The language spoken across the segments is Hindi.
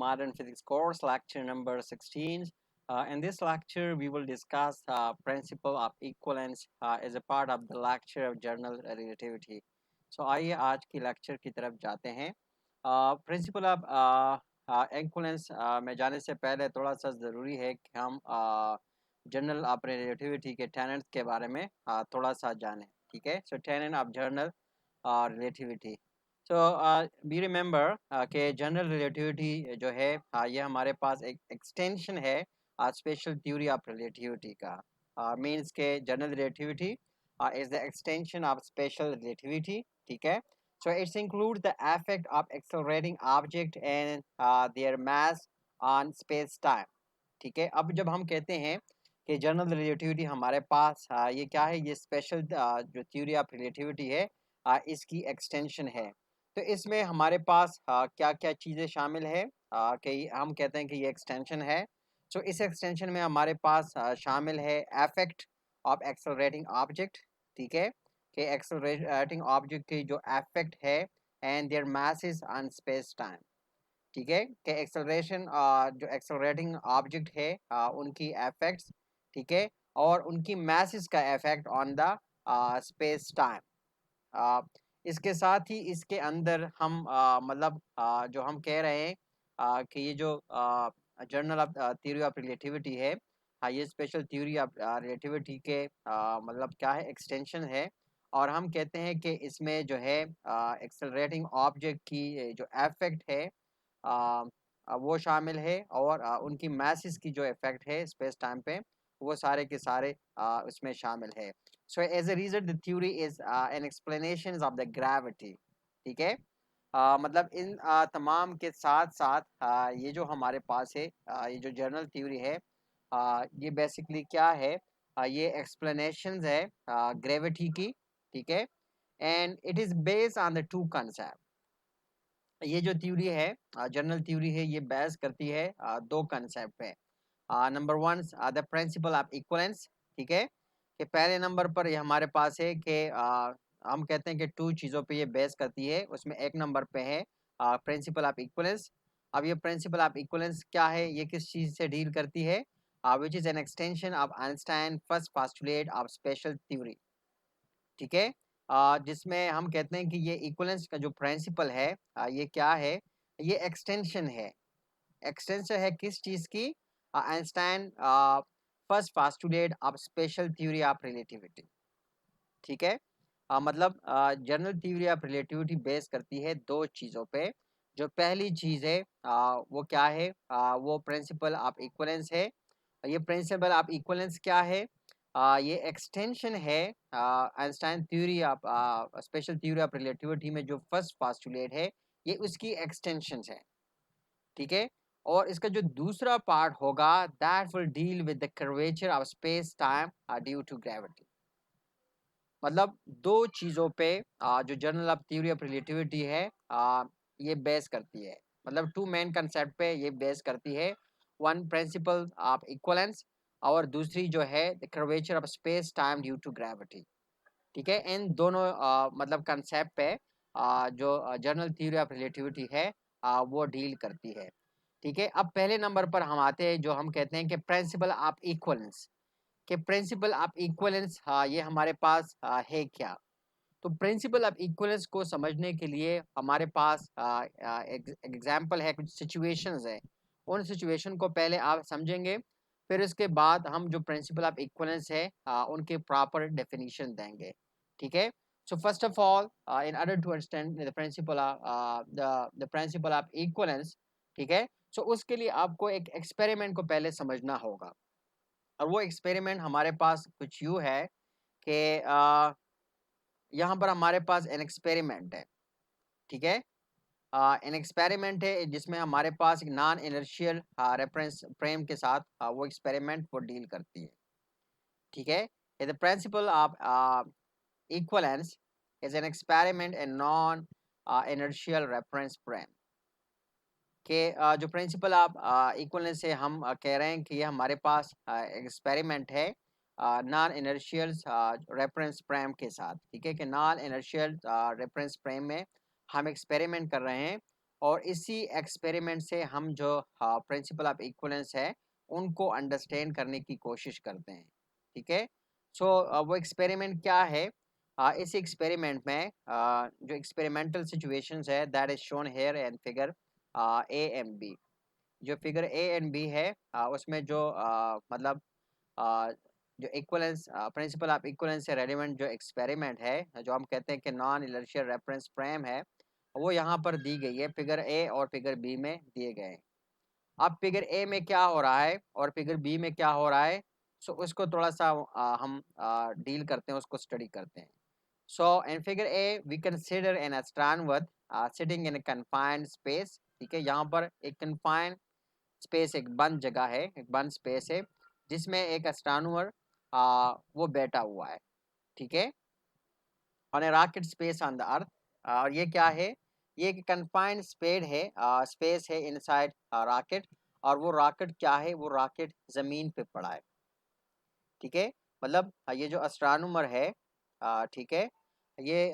Modern Physics course, lecture number 16. In this lecture, we will discuss principle of equivalence as a part of the lecture of general relativity. So आइए आज की लेक्चर की तरफ जाते हैं। प्रिंसिपल ऑफ equivalence में जाने से पहले थोड़ा सा ज़रूरी है कि हम जनरल अपने रिलेटिविटी के टेनेंट्स के बारे में थोड़ा सा जानें। ठीक है, so tenet of general relativity. So we remember कि जनरल रिलेटिविटी जो है ये हमारे पास एक एक्सटेंशन है स्पेशल थ्योरी ऑफ रिलेटिविटी का। मींस के general relativity is the extension of special relativity. ठीक है, so it's include the effect of accelerating object and their mass on space time. ठीक है, अब जब हम कहते हैं कि जनरल रिलेटिविटी हमारे पास ये क्या है, ये स्पेशल जो थ्योरी ऑफ रिलेटिविटी है इसकी एक्सटेंशन है। तो इसमें हमारे पास क्या क्या चीज़ें शामिल है कि हम कहते हैं कि ये एक्सटेंशन है। सो इस एक्सटेंशन में हमारे पास शामिल है इफेक्ट ऑफ एक्सेलरेटिंग ऑब्जेक्ट। ठीक है, कि एक्सेलरेटिंग ऑब्जेक्ट की जो इफेक्ट है and there masses on space time. ठीक है, कि एक्सेलरेशन जो एक्सेलरेटिंग ऑब्जेक्ट है उनकी इफेक्ट्स। ठीक है, और उनकी मासेस का effect on the space time. इसके साथ ही इसके अंदर हम मतलब जो हम कह रहे हैं कि ये जो journal of theory of relativity है, ये स्पेशल थ्योरी ऑफ रिलेटिविटी के मतलब क्या है, एक्सटेंशन है। और हम कहते हैं कि इसमें जो है एक्सेलरेटिंग ऑब्जेक्ट की जो इफेक्ट है वो शामिल है, और उनकी मासेस की जो इफेक्ट है स्पेस टाइम पे वो सारे के सारे उसमें शामिल है। So as a result, the theory is an explanation of the gravity. ठीक है, मतलब इन तमाम के साथ साथ ये जो हमारे पास है ये जो जनरल थ्योरी है ये बेसिकली क्या है, ये एक्सप्लेनेशंस है ग्रेविटी की। ठीक है, and it is based on the two concept. ये जो थ्योरी है जनरल थ्योरी है, ये बेस करती है दो कंसेप्ट पे। Number one the principle of equivalence. ठीक है, कि पहले नंबर पर ये हमारे पास है कि हम कहते हैं कि टू चीज़ों पे ये बेस करती है। उसमें एक नंबर पे है प्रिंसिपल ऑफ इक्वलेंस। अब ये प्रिंसिपल ऑफ इक्वलेंस क्या है, ये किस चीज़ से डील करती है, which is an extension of Einstein first postulate of special theory. ठीक है, जिसमें हम कहते हैं कि ये इक्वलेंस का जो प्रिंसिपल है ये क्या है, ये एक्सटेंशन है। एक्सटेंशन है किस चीज़ की, Einstein first postulate of special theory of relativity. ठीक है, मतलब general theory of relativity base करती है दो चीज़ों पे। जो पहली चीज़ है वो क्या है, वो प्रिंसिपल ऑफ इक्वलेंस है। ये प्रिंसिपल ऑफ इक्वलेंस क्या है, ये एक्सटेंशन है Einstein theory of special theory of relativity में जो फर्स्ट पोस्टुलेट है ये उसकी एक्सटेंशन है। ठीक है, और इसका जो दूसरा पार्ट होगा that will deal with the curvature of space time due to gravity. मतलब दो चीज़ों पे जो general of theory of relativity है ये बेस करती है। मतलब टू मेन कंसेप्ट पे ये बेस करती है, वन प्रिंसिपल ऑफ इक्वलेंस और दूसरी जो है the curvature of space time due to gravity. ठीक है, इन दोनों मतलब कंसेप्ट पे जो जनरल थ्योरी ऑफ रिलेटिविटी है वो डील करती है। ठीक है, अब पहले नंबर पर हम आते हैं जो हम कहते हैं कि प्रिंसिपल ऑफ इक्वलेंस। कि प्रिंसिपल ऑफ इक्वलेंस ये हमारे पास है क्या। तो प्रिंसिपल ऑफ इक्वलेंस को समझने के लिए हमारे पास एग्जाम्पल है, कुछ सिचुएशंस है। उन सिचुएशन को पहले आप समझेंगे, फिर उसके बाद हम जो प्रिंसिपल ऑफ इक्वलेंस है उनके प्रॉपर डेफिनेशन देंगे। ठीक है, so first of all in order to understand the principle of the principle of equivalence, ठीक है, so उसके लिए आपको एक एक्सपेरिमेंट को पहले समझना होगा। और वो एक्सपेरिमेंट हमारे पास कुछ यूँ है कि यहाँ पर हमारे पास एन एक्सपेरिमेंट है। ठीक है, एन एक्सपेरिमेंट है जिसमें हमारे पास एक नॉन इनर्शियल रेफरेंस फ्रेम के साथ वो एक्सपेरिमेंट वो डील करती है। ठीक है, the principle of equivalence is an experiment and non inertial reference frame. के जो प्रिंसिपल ऑफ इक्वलेंस से हम कह रहे हैं कि ये हमारे पास एक्सपेरिमेंट है नॉन इनर्शियल रेफरेंस फ्रेम के साथ। ठीक है, कि नॉन इनर्शियल रेफरेंस फ्रेम में हम एक्सपेरिमेंट कर रहे हैं और इसी एक्सपेरिमेंट से हम जो प्रिंसिपल ऑफ इक्विवेलेंस है उनको अंडरस्टैंड करने की कोशिश करते हैं। ठीक है। सो वो एक्सपेरिमेंट क्या है? इस एक्सपेरिमेंट में जो एक्सपेरिमेंटल सिचुएशंस है that is shown here and figure A and B. जो फिगर ए एंड बी है उसमें जो मतलब अ, जो इक्विवेलेंस प्रिंसिपल ऑफ इक्विवेलेंस से रेलेवेंट जो एक्सपेरिमेंट है, जो हम कहते हैं कि नॉन इनर्शियल रेफरेंस फ्रेम है, वो यहाँ पर दी गई है, फिगर ए और फिगर बी में दिए गए हैं। अब फिगर ए में क्या हो रहा है और फिगर बी में क्या हो रहा है, सो उसको थोड़ा सा हम डील करते हैं, उसको स्टडी करते हैं। So in figure A we consider an astronomer sitting in a confined space. ठीक है, यहाँ पर एक कन्फाइंड स्पेस, एक बंद जगह है, एक बंद स्पेस है जिसमें एक एस्ट्रोनॉमर वो बैठा हुआ है। ठीक है, on A rocket space on the earth. और ये क्या है? ये एक कन्फाइंड स्पेस है इनसाइड रॉकेट। और वो रॉकेट क्या है? वो रॉकेट जमीन पे पड़ा है। ठीक है, मतलब ये जो एस्ट्रोनॉमर है, ठीक है, ये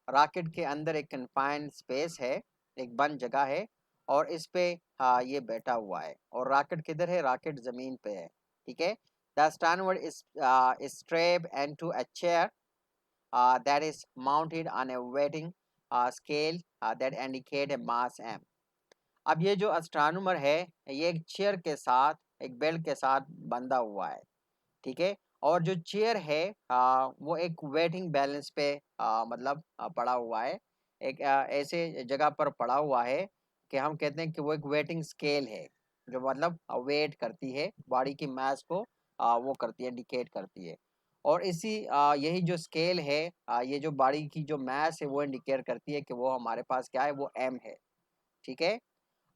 रॉकेट के अंदर एक कन्फाइंड स्पेस है, एक बंद जगह है, और इस पे ये बैठा हुआ है। और रॉकेट किधर है? रॉकेट जमीन पे है। ठीक है, the astronomer is strapped into a chair that is mounted on a weighting scale that indicate a mass m। अब ये जो एस्ट्रोनॉमर है, ये एक चेयर के साथ, एक बेल्ट के साथ बंधा हुआ है। ठीक है, और जो चेयर है वो एक वेटिंग बैलेंस पे मतलब पड़ा हुआ है, एक ऐसे जगह पर पड़ा हुआ है कि हम कहते हैं कि वो एक वेटिंग स्केल है, जो मतलब वेट करती है, बॉडी की मास को वो करती है, इंडिकेट करती है। और इसी यही जो स्केल है, ये जो बॉडी की जो मास है वो इंडिकेट करती है कि वो हमारे पास क्या है? वो एम है। ठीक है,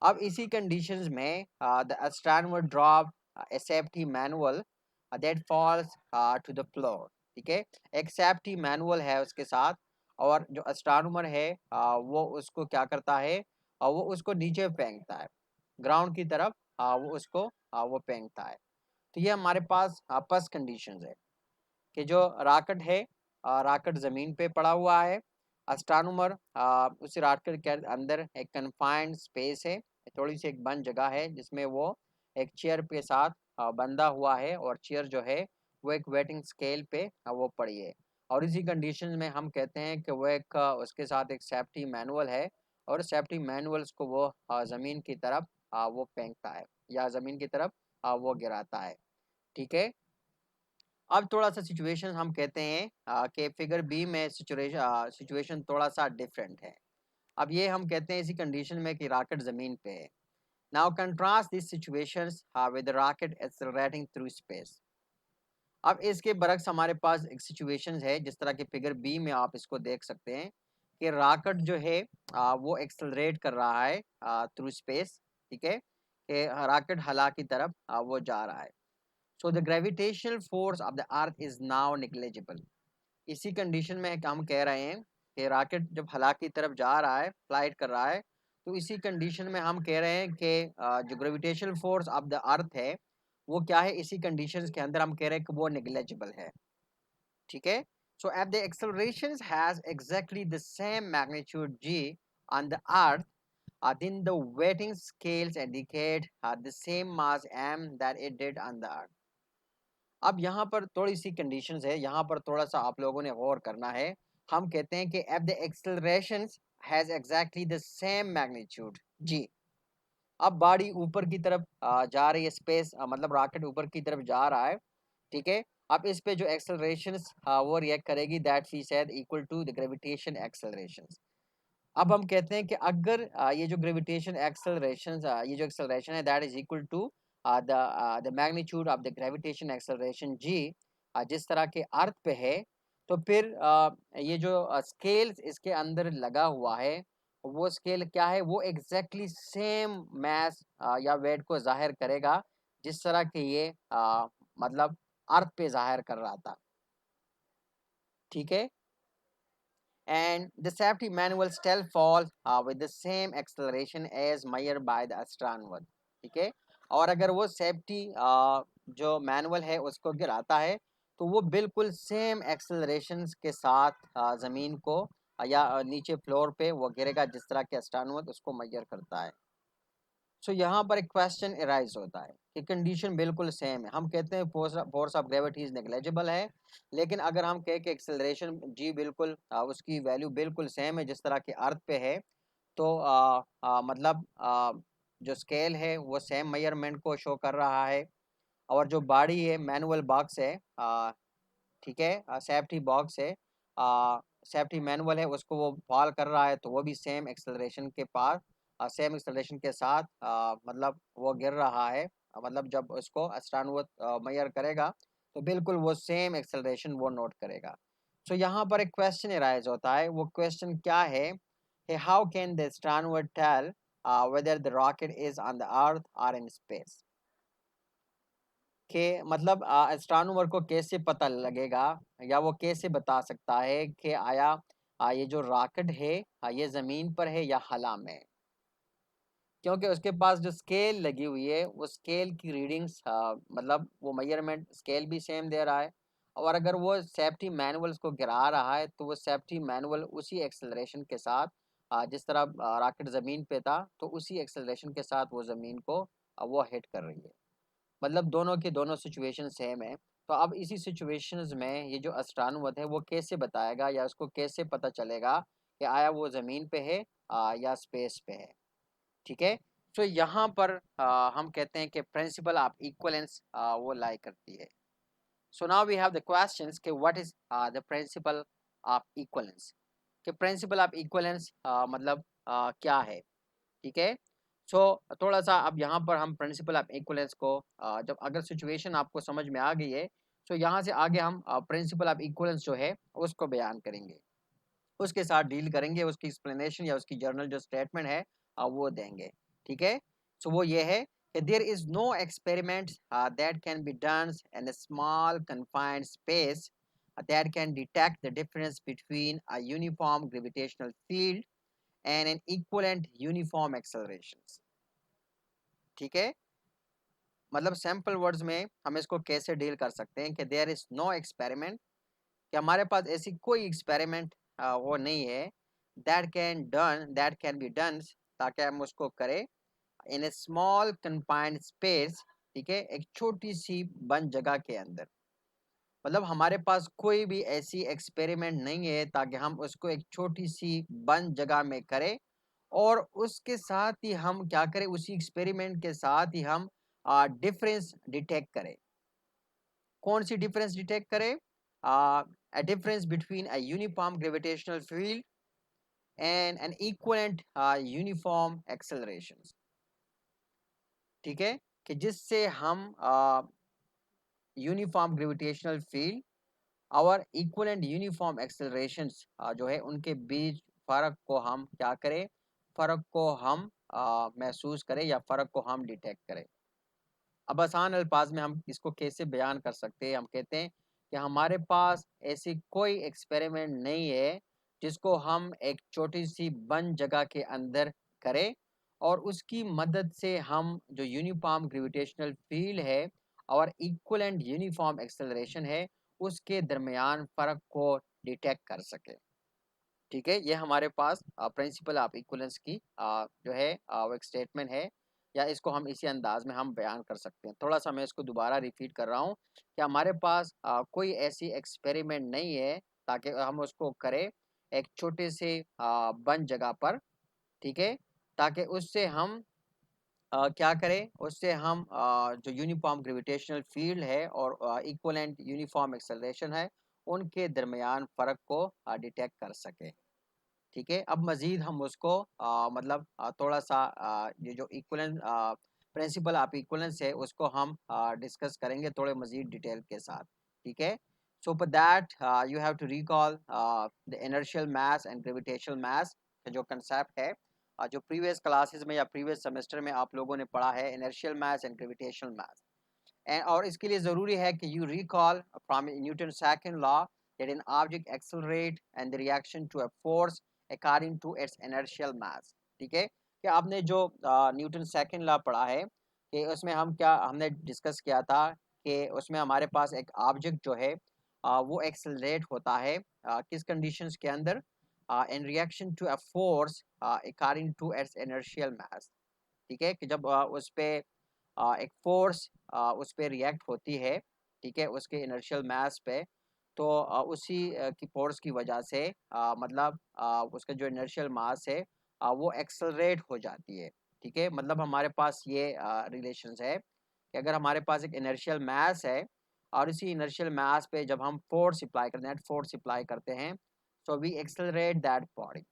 अब इसी कंडीशंस में the astronomer drop a safety manual that falls to the floor। ठीक है, एक सेफ्टी मैनुअल है उसके साथ, और जो एस्ट्रोनॉमर है वो उसको क्या करता है? वो उसको नीचे फेंकता है, ग्राउंड की तरफ वो उसको वो फेंकता है। तो ये हमारे पास फर्स्ट कंडीशंस है कि जो रॉकेट है, रॉकेट ज़मीन पे पड़ा हुआ है, एस्ट्रोनॉमर उस रॉकेट के अंदर एक कन्फाइंड स्पेस है, थोड़ी सी एक बंद जगह है जिसमें वो एक चेयर के साथ बंधा हुआ है, और चेयर जो है वो एक वेटिंग स्केल पे वो पड़ी है। और इसी कंडीशन में हम कहते हैं कि वो एक उसके साथ एक सेफ्टी मैनुअल है, और सेफ्टी मैनुअल्स को वो ज़मीन की तरफ वो फेंकता है, या ज़मीन की तरफ वो गिराता है। ठीक है, अब थोड़ा सा सिचुएशन हम कहते हैं कि फिगर बी में सिचुएशन थोड़ा सा डिफरेंट है। अब ये हम कहते हैं इसी कंडीशन में कि रॉकेट जमीन पे है। Now contrast this situations with rocket accelerating through space. अब इसके बरक्स हमारे पास एक सिचुएशन है, जिस तरह के फिगर बी में आप इसको देख सकते हैं कि रॉकेट जो है वो एक्सेलरेट कर रहा है थ्रू स्पेस। ठीक है, कि रॉकेट हवा की तरफ वो जा रहा है। So the gravitational force of the earth is now negligible। इसी कंडीशन में हम कह रहे हैं कि रॉकेट जब हवा की तरफ जा रहा है, फ्लाइट कर रहा है, तो इसी कंडीशन में हम कह रहे हैं कि जो ग्रेविटेशनल फोर्स ऑफ द अर्थ है वो क्या है? इसी कंडीशंस के अंदर हम कह रहे हैं कि वो नेग्लेजिबल है। ठीक है, so at the acceleration has exactly the same magnitude g on the earth, then the weighting scales indicate the same mass m that it did on the earth। अब यहाँ पर थोड़ी सी कंडीशंस है, यहाँ पर थोड़ा सा आप लोगों ने गौर करना है। हम कहते हैं कि at the acceleration has exactly the same magnitude G. अब बॉडी ऊपर की तरफ जा रही है, स्पेस मतलब रॉकेट ऊपर की तरफ जा रहा है। ठीक है, अब इस पे जो एक्सेलरेशन वो रिएक्ट करेगी, that we said equal to the gravitation acceleration. अब हम कहते हैं कि अगर ये जो ग्रेविटेशन एक्सेलरेशन, ये जो एक्सेलरेशन है that is equal to the magnitude of the gravitation acceleration G, जिस तरह के अर्थ पे है, तो फिर ये जो स्केल इसके अंदर लगा हुआ है, वो स्केल क्या है? वो एग्जैक्टली सेम मैस या वेट को जाहिर करेगा जिस तरह के ये मतलब अर्थ पे जाहिर कर रहा था। ठीक है, and the safety manual still falls with the same acceleration as measured by the astronomer। ठीक है, और अगर वो सेफ्टी जो मैनुअल है उसको गिराता है, तो वो बिल्कुल सेम एक्सेलरेशन के साथ ज़मीन को या नीचे फ्लोर पे वो गिरेगा, जिस तरह के एस्ट्रोनॉट उसको मेजर करता है। सो यहाँ पर एक क्वेश्चन अराइज होता है कि कंडीशन बिल्कुल सेम है। हम कहते हैं force of gravity is negligible है, लेकिन अगर हम कहें कि एक्सेलरेशन जी बिल्कुल उसकी वैल्यू बिल्कुल सेम है जिस तरह की अर्थ पे है, तो मतलब जो स्केल है वो सेम मेजरमेंट को शो कर रहा है, और जो बॉडी है मैनुअल बॉक्स है, ठीक है, सेफ्टी बॉक्स है, सेफ्टी मैनुअल है, उसको वो फॉल कर रहा है, तो वो भी सेम एक्सेलरेशन के पास सेम एक्सेलरेशन के साथ मतलब वो गिर रहा है। मतलब जब उसको एस्ट्रोनॉट मेजर करेगा तो बिल्कुल वो सेम एक्सेलरेशन वो नोट करेगा। सो यहाँ पर एक क्वेश्चन अराइज होता है, वो क्वेश्चन क्या है कि how can the astronaut tell whether the rocket is on the earth और इन स्पेस। कि मतलब एस्ट्रोनॉमर को कैसे पता लगेगा या वो कैसे बता सकता है कि आया ये जो रॉकेट है ये ज़मीन पर है या खला में है। क्योंकि उसके पास जो स्केल लगी हुई है वो स्केल की रीडिंग्स मतलब वो मेजरमेंट स्केल भी सेम दे रहा है, और अगर वो सेफ्टी मैनुअल्स को गिरा रहा है तो वो सेफ्टी मैनुअल उसी एक्सेलरेशन के साथ जिस तरह रॉकेट ज़मीन पे था तो उसी एक्सेलरेशन के साथ वो ज़मीन को वो हिट कर रही है। मतलब दोनों की दोनों सिचुएशन सेम है। तो अब इसी सिचुएशंस में ये जो एस्ट्रोनॉट है वो कैसे बताएगा या उसको कैसे पता चलेगा कि आया वो ज़मीन पे है या स्पेस पे है। ठीक है। तो यहाँ पर हम कहते हैं कि प्रिंसिपल ऑफ इक्वलेंस वो लाई करती है। So now we have the questions कि what is the principle of equivalence. कि प्रिंसिपल ऑफ इक्वलेंस मतलब क्या है। ठीक है। सो थोड़ा सा अब यहाँ पर हम प्रिंसिपल ऑफ इक्वलेंस को जब अगर सिचुएशन आपको समझ में आ गई है तो यहाँ से आगे हम प्रिंसिपल ऑफ इक्वलेंस जो है उसको बयान करेंगे, उसके साथ डील करेंगे, उसकी एक्सप्लेनेशन या उसकी जर्नल जो स्टेटमेंट है वो देंगे। ठीक है। सो वो ये है कि there is no experiment that can be done in a small confined space that can detect the difference between a uniform gravitational field and an equivalent uniform accelerations। ठीक है। मतलब सैम्पल वर्ड्स में हम इसको कैसे डील कर सकते हैं कि देयर इज नो एक्सपेरिमेंट, कि हमारे पास ऐसी कोई एक्सपेरिमेंट वो नहीं है दैट कैन बी डन ताकि हम उसको करें इन ए स्मॉल कन्फाइंड स्पेस। ठीक है, एक छोटी सी बंद जगह के अंदर। मतलब हमारे पास कोई भी ऐसी एक्सपेरिमेंट नहीं है ताकि हम उसको एक छोटी सी बंद जगह में करें, और उसके साथ ही हम क्या करें, उसी एक्सपेरिमेंट के साथ ही हम डिफरेंस डिटेक्ट करें। कौन सी डिफरेंस डिटेक्ट करें? a difference between a uniform gravitational field and an equivalent uniform accelerations। ठीक है, कि जिससे हम यूनिफॉर्म ग्रेविटेशनल फील्ड और इक्विवेलेंट यूनिफॉर्म एक्सेलरेशंस जो है उनके बीच फ़र्क को हम क्या करें, फ़र्क को हम महसूस करें या फ़र्क को हम डिटेक्ट करें। अब आसान अल्फाज में हम इसको कैसे बयान कर सकते हैं, हम कहते हैं कि हमारे पास ऐसी कोई एक्सपेरिमेंट नहीं है जिसको हम एक छोटी सी बंद जगह के अंदर करें और उसकी मदद से हम जो यूनिफॉर्म ग्रेविटेशनल फील्ड है और इक्वलेंट यूनिफॉर्म एक्सेलरेशन है उसके दरमियान फ़र्क को डिटेक्ट कर सके। ठीक है, ये हमारे पास प्रिंसिपल ऑफ इक्विवेलेंस की जो है वो एक स्टेटमेंट है, या इसको हम इसी अंदाज में हम बयान कर सकते हैं। थोड़ा सा मैं इसको दोबारा रिपीट कर रहा हूँ कि हमारे पास कोई ऐसी एक्सपेरिमेंट नहीं है ताकि हम उसको करें एक छोटे से बंद जगह पर। ठीक है, ताकि उससे हम क्या करें, उससे हम जो यूनिफॉर्म ग्रेविटेशनल फील्ड है और इक्वलेंट यूनिफॉर्म एक्सेलरेशन है उनके दरमियान फ़र्क को डिटेक्ट कर सकें। ठीक है, अब मज़ीद हम उसको मतलब थोड़ा सा ये जो इक्विवेलेंस प्रिंसिपल ऑफ इक्विवेलेंस है उसको हम डिस्कस करेंगे थोड़े मज़ीद डिटेल के साथ। ठीक है। So for that you have to recall the inertial mass and gravitational mass का जो कंसेप्ट है जो प्रीवियस क्लासेस में या प्रीवियस सेमेस्टर में आप लोगों ने पढ़ा है, inertial mass and gravitational mass. And और इसके लिए ज़रूरी है कि you recall from Newton second law that an object accelerate and the reaction to a force according to its inertial mass। ठीक है, कि आपने जो न्यूटन सेकंड लॉ पढ़ा है कि उसमें हम क्या हमने डिस्कस किया था कि उसमें हमारे पास एक ऑब्जेक्ट जो है वो एक्सेलरेट होता है किस कंडीशंस के अंदर, in reaction to a force according to its inertial mass। ठीक है, कि जब उस पे एक फोर्स उस पे रिएक्ट होती है, ठीक है, उसके इनर्शियल मास पे, तो उसी की फोर्स की वजह से मतलब उसका जो इनर्शियल मास है वो एक्सेलरेट हो जाती है। ठीक है, मतलब हमारे पास ये रिलेशंस है कि अगर हमारे पास एक इनर्शियल मास है और इसी इनर्शियल मास पे जब हम फोर्स अप्लाई करते हैं, फोर्स अप्लाई करते हैं, so we accelerate that body.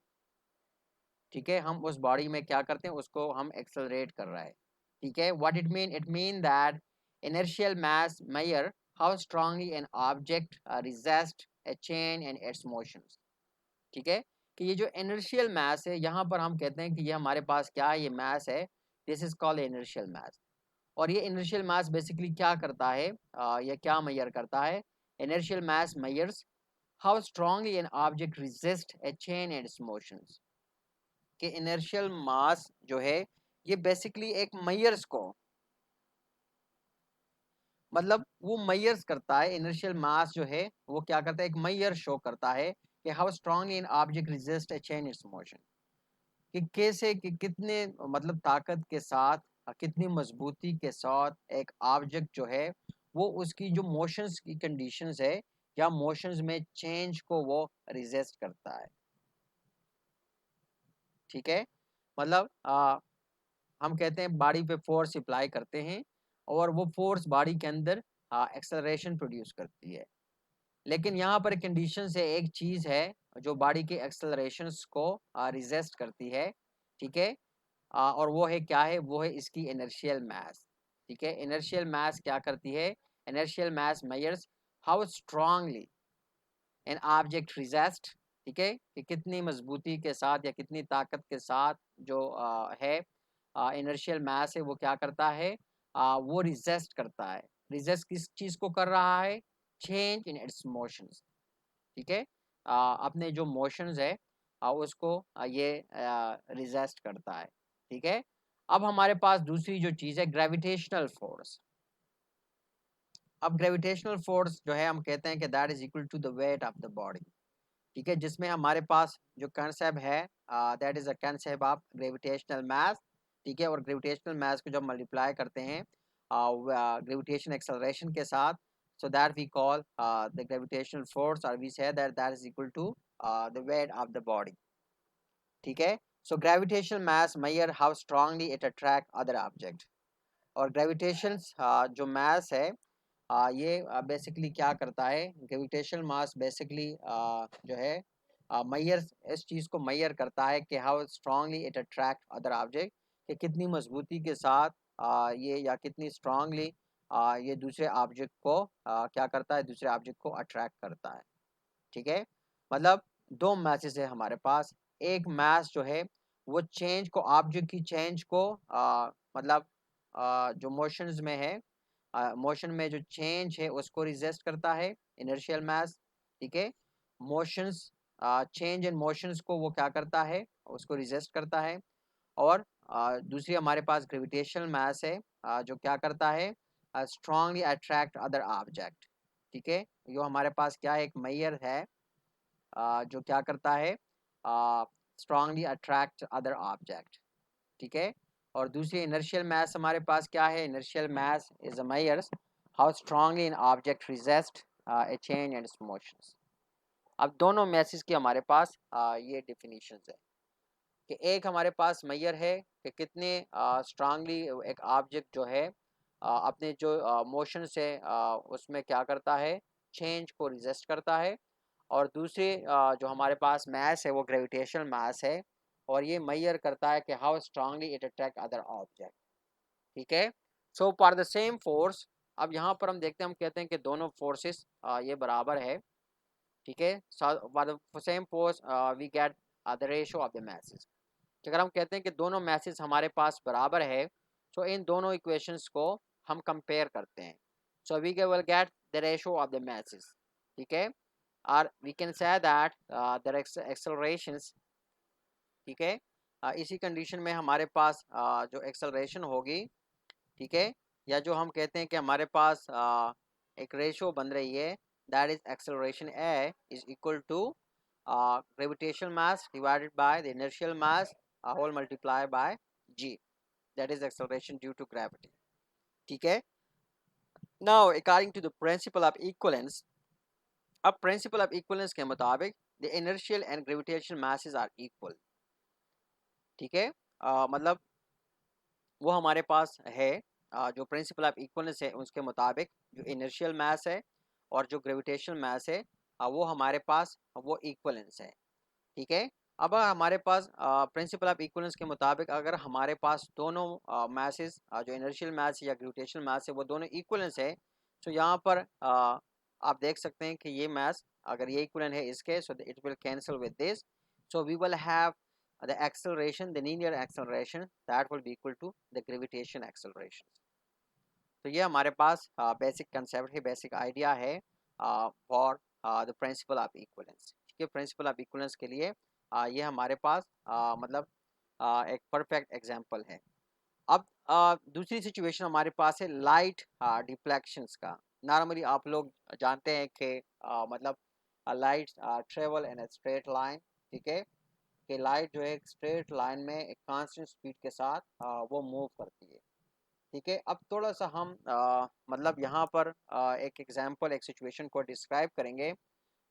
ठीक है, हम उस बॉडी में क्या करते हैं, उसको हम एक्सेलरेट कर रहे हैं। ठीक है, what it mean that inertial mass measure how strongly an object resists a change in its motions। ठीक है, कि ये जो inertial mass है, यहाँ पर हम कहते हैं कि ये हमारे पास क्या है, ये mass है, this is called inertial mass। और ये inertial mass बेसिकली क्या करता है, ये क्या मेजर करता है, inertial mass measures how strongly an object resists a change in its motions। कि inertial mass जो है ये बेसिकली एक मेजर्स को, मतलब वो मेजर्स करता है, इनर्शियल मास जो है वो क्या करता है, एक मेजर शो करता है कि how strongly an object resist A change it's motion. कि कैसे, कि कितने मतलब ताकत के साथ, कितनी मजबूती के साथ एक ऑब्जेक्ट जो है वो उसकी जो मोशंस की कंडीशंस है या मोशंस में चेंज को वो रेजिस्ट करता है। ठीक है, मतलब हम कहते हैं बॉडी पे फोर्स अप्लाई करते हैं और वो फोर्स बॉडी के अंदर एक्सेलरेशन प्रोड्यूस करती है। लेकिन यहाँ पर कंडीशन से एक चीज़ है जो बॉडी के एक्सेलरेशंस को रिजेस्ट करती है। ठीक है, और वो है क्या है, वो है इसकी इनर्शियल मास। ठीक है, इनर्शियल मास क्या करती है, inertial mass measures how strongly an object resist. ठीक है, कि कितनी मजबूती के साथ या कितनी ताकत के साथ जो है इनर्शियल मास है वो क्या करता है, वो रिजेस्ट करता है। रिजेस्ट किस चीज़ को कर रहा है, चेंज इन इट्स मोशंस। ठीक है, अपने जो मोशंस है उसको ये रिजेस्ट करता है। ठीक है, अब हमारे पास दूसरी जो चीज़ है ग्रेविटेशनल फोर्स। अब ग्रेविटेशनल फोर्स जो है हम कहते हैं कि that is equal to the weight of the body. ठीक है, जिसमें हमारे पास जो कंसेप्ट है that is a concept of gravitational mass. ठीक है, और ग्रेविटेशनल मास को जब मल्टीप्लाई करते हैं ग्रेविटेशन एक्सेलरेशन के साथ, so that we call the gravitational force, or we say that that is equal to the weight of the body। ठीक है, so gravitational mass measure how strongly it attract other object। और ग्रेविटेशन जो मास है ये बेसिकली क्या करता है, ग्रेविटेशनल मास बेसिकली जो है मैयर, इस चीज़ को मैयर करता है कि how strongly it attract other object, कि कितनी मजबूती के साथ ये या कितनी स्ट्रांगली ये दूसरे ऑब्जेक्ट को क्या करता है, दूसरे ऑब्जेक्ट को अट्रैक्ट करता है। ठीक है, मतलब दो मैसेज है हमारे पास। एक मैस जो है वो चेंज को, ऑब्जेक्ट की चेंज को मतलब जो मोशंस में है, मोशन में जो चेंज है उसको रिजेस्ट करता है, इनर्शियल मास। ठीक है, मोशंस, चेंज इन मोशंस को वो क्या करता है, उसको रिजेस्ट करता है। और दूसरी हमारे पास ग्रेविटेशनल मास है जो क्या करता है, स्ट्रांगली अट्रैक्ट अदर ऑब्जेक्ट। ठीक है, जो हमारे पास क्या है, एक मेजर है जो क्या करता है, स्ट्रांगली अट्रैक्ट अदर ऑब्जेक्ट। ठीक है, और दूसरी इनर्शियल मास हमारे पास क्या है, inertial mass is a measures how strongly an object resist A change in its motions. अब दोनों मैसेज की हमारे पास ये डेफिनेशंस है कि एक हमारे पास मेजर है कि कितने स्ट्रांगली एक ऑब्जेक्ट जो है अपने जो मोशन से उसमें क्या करता है, चेंज को रिजिस्ट करता है। और दूसरे जो हमारे पास मास है वो ग्रेविटेशनल मास है, और ये मेजर करता है कि how strongly it attract other object. ठीक है, so for the same force, अब यहाँ पर हम देखते हैं, हम कहते हैं कि दोनों फोर्सेस ये बराबर है। ठीक है, for the same force we get the ratio of the masses। अगर हम कहते हैं कि दोनों मैसेज हमारे पास बराबर है, तो इन दोनों इक्वेशंस को हम कंपेयर करते हैं, so we will get the ratio of the masses. ठीक है, और we can say that the accelerations. ठीक है, इसी कंडीशन में हमारे पास जो एक्सेलरेशन होगी, ठीक है, या जो हम कहते हैं कि हमारे पास एक रेशियो बन रही है, that is acceleration A is equal to gravitational mass divided by the inertial mass whole multiplied by g, that is acceleration due to gravity. ठीक है. Now according to the principle of equivalence, अब principle of equivalence के मुताबिक the inertial and gravitational masses are equal. ठीक है. मतलब वो हमारे पास है, जो प्रिंसिपल ऑफ इक्वलेंस है उसके मुताबिक जो इनर्शियल मास है और जो ग्रेविटेशनल मास है वो हमारे पास वो इक्वलेंस है. ठीक है. अब हमारे पास प्रिंसिपल ऑफ इक्वलेंस के मुताबिक अगर हमारे पास दोनों मासेस जो इनर्शियल मास या ग्रेविटेशनल मास है वो दोनों इक्वलेंस है, तो यहाँ पर आप देख सकते हैं कि ये मास अगर ये इक्वलेंट है इसके, so it will cancel with this, so we will have the acceleration, the linear acceleration that will be equal to the gravitation acceleration. तो ये हमारे पास बेसिक कंसेप्ट है, बेसिक आइडिया है for the principle of equivalence. ठीक है. प्रिंसिपल ऑफ इक्वलेंस के लिए ये हमारे पास मतलब एक परफेक्ट एग्जांपल है. अब दूसरी सिचुएशन हमारे पास है लाइट डिफ्लेक्शंस का. नॉर्मली आप लोग जानते हैं कि मतलब light travel in a straight line. ठीक है. कि लाइट जो है एक स्ट्रेट लाइन में एक कांस्टेंट स्पीड के साथ वो मूव करती है. ठीक है. अब थोड़ा सा हम मतलब यहाँ पर एक एग्जांपल, एक सिचुएशन को डिस्क्राइब करेंगे